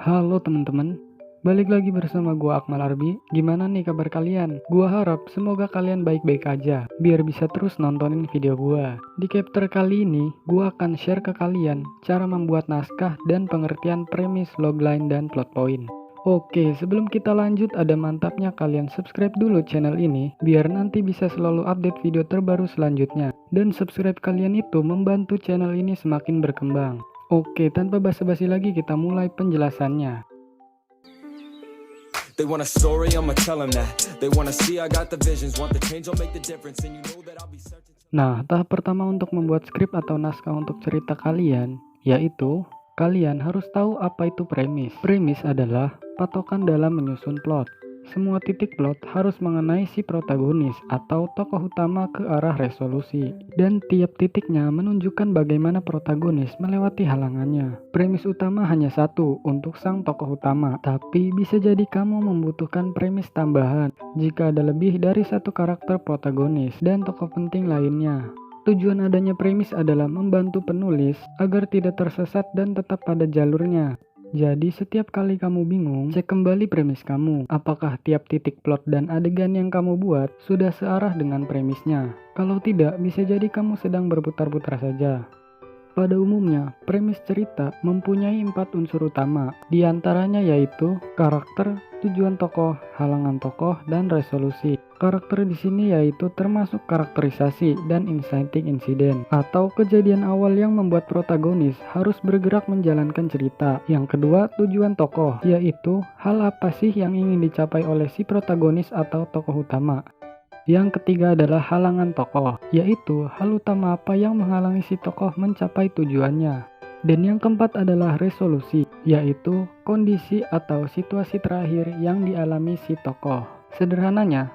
Halo teman-teman, balik lagi bersama gua Akmal Arbi. Gimana nih kabar kalian? Gua harap semoga kalian baik-baik aja, biar bisa terus nontonin video gua. Di chapter kali ini, gua akan share ke kalian cara membuat naskah dan pengertian premis, logline, dan plot point. Oke, sebelum kita lanjut, ada mantapnya kalian subscribe dulu channel ini, biar nanti bisa selalu update video terbaru selanjutnya. Dan subscribe kalian itu membantu channel ini semakin berkembang. Oke, tanpa basa-basi lagi kita mulai penjelasannya. They want a story, I'ma tell them that. They wanna see I got the visions, want the change, I'll make the difference, and you know that I'll be searching. Nah, tahap pertama untuk membuat skrip atau naskah untuk cerita kalian, yaitu kalian harus tahu apa itu premis. Premis adalah patokan dalam menyusun plot. Semua titik plot harus mengenai si protagonis atau tokoh utama ke arah resolusi. Dan tiap titiknya menunjukkan bagaimana protagonis melewati halangannya. Premis utama hanya satu untuk sang tokoh utama, tapi bisa jadi kamu membutuhkan premis tambahan jika ada lebih dari satu karakter protagonis dan tokoh penting lainnya. Tujuan adanya premis adalah membantu penulis agar tidak tersesat dan tetap pada jalurnya. Jadi setiap kali kamu bingung, cek kembali premis kamu. Apakah tiap titik plot dan adegan yang kamu buat sudah searah dengan premisnya? Kalau tidak, bisa jadi kamu sedang berputar-putar saja. Pada umumnya, premis cerita mempunyai 4 unsur utama. Di antaranya yaitu karakter, tujuan tokoh, halangan tokoh, dan resolusi. Karakter di sini yaitu termasuk karakterisasi dan inciting incident atau kejadian awal yang membuat protagonis harus bergerak menjalankan cerita. Yang kedua, tujuan tokoh, yaitu hal apa sih yang ingin dicapai oleh si protagonis atau tokoh utama. Yang ketiga adalah halangan tokoh, yaitu hal utama apa yang menghalangi si tokoh mencapai tujuannya. Dan yang keempat adalah resolusi, yaitu kondisi atau situasi terakhir yang dialami si tokoh. Sederhananya,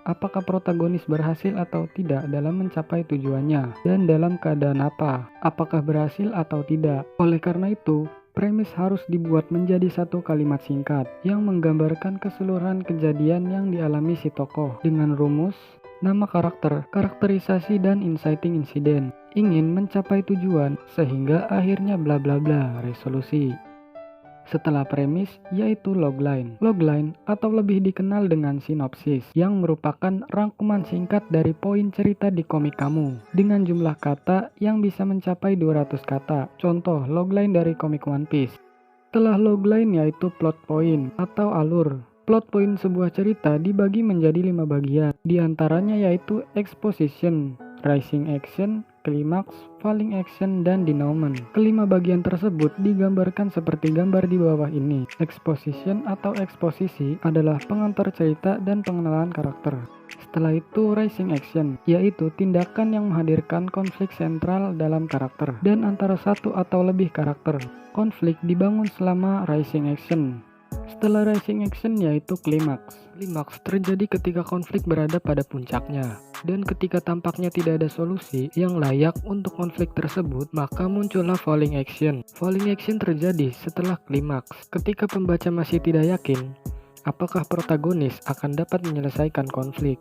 apakah protagonis berhasil atau tidak dalam mencapai tujuannya, dan dalam keadaan apa, apakah berhasil atau tidak. Oleh karena itu, premis harus dibuat menjadi satu kalimat singkat yang menggambarkan keseluruhan kejadian yang dialami si tokoh dengan rumus, nama karakter, karakterisasi, dan inciting incident. Ingin mencapai tujuan sehingga akhirnya bla bla bla, resolusi. Setelah premis, yaitu logline. Logline atau lebih dikenal dengan sinopsis, yang merupakan rangkuman singkat dari poin cerita di komik kamu, dengan jumlah kata yang bisa mencapai 200 kata. Contoh logline dari komik One Piece. Setelah logline yaitu plot point atau alur. Plot point sebuah cerita dibagi menjadi 5 bagian. Di antaranya yaitu exposition, rising action, klimaks, falling action, dan denouement. Kelima bagian tersebut digambarkan seperti gambar di bawah ini. Exposition atau eksposisi adalah pengantar cerita dan pengenalan karakter. Setelah itu rising action, yaitu tindakan yang menghadirkan konflik sentral dalam karakter dan antara satu atau lebih karakter. Konflik dibangun selama rising action. Setelah rising action yaitu klimaks. Klimaks terjadi ketika konflik berada pada puncaknya. Dan ketika tampaknya tidak ada solusi yang layak untuk konflik tersebut, maka muncullah falling action. Falling action terjadi setelah klimaks. Ketika pembaca masih tidak yakin apakah protagonis akan dapat menyelesaikan konflik.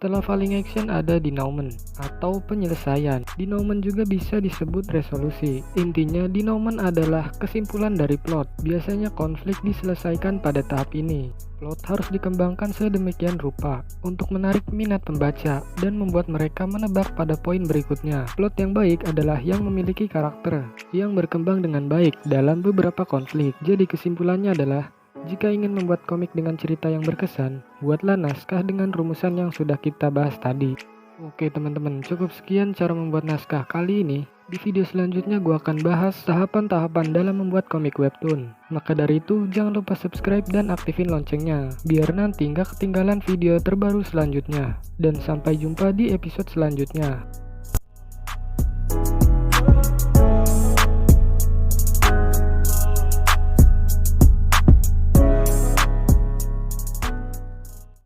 Setelah falling action ada denouement atau penyelesaian. Denouement juga bisa disebut resolusi. Intinya denouement adalah kesimpulan dari plot. Biasanya konflik diselesaikan pada tahap ini. Plot harus dikembangkan sedemikian rupa untuk menarik minat pembaca dan membuat mereka menebak pada poin berikutnya. Plot yang baik adalah yang memiliki karakter yang berkembang dengan baik dalam beberapa konflik. Jadi kesimpulannya adalah, jika ingin membuat komik dengan cerita yang berkesan, buatlah naskah dengan rumusan yang sudah kita bahas tadi. Oke teman-teman, cukup sekian cara membuat naskah kali ini. Di video selanjutnya gue akan bahas tahapan-tahapan dalam membuat komik webtoon. Maka dari itu, jangan lupa subscribe dan aktifin loncengnya, biar nanti nggak ketinggalan video terbaru selanjutnya. Dan sampai jumpa di episode selanjutnya.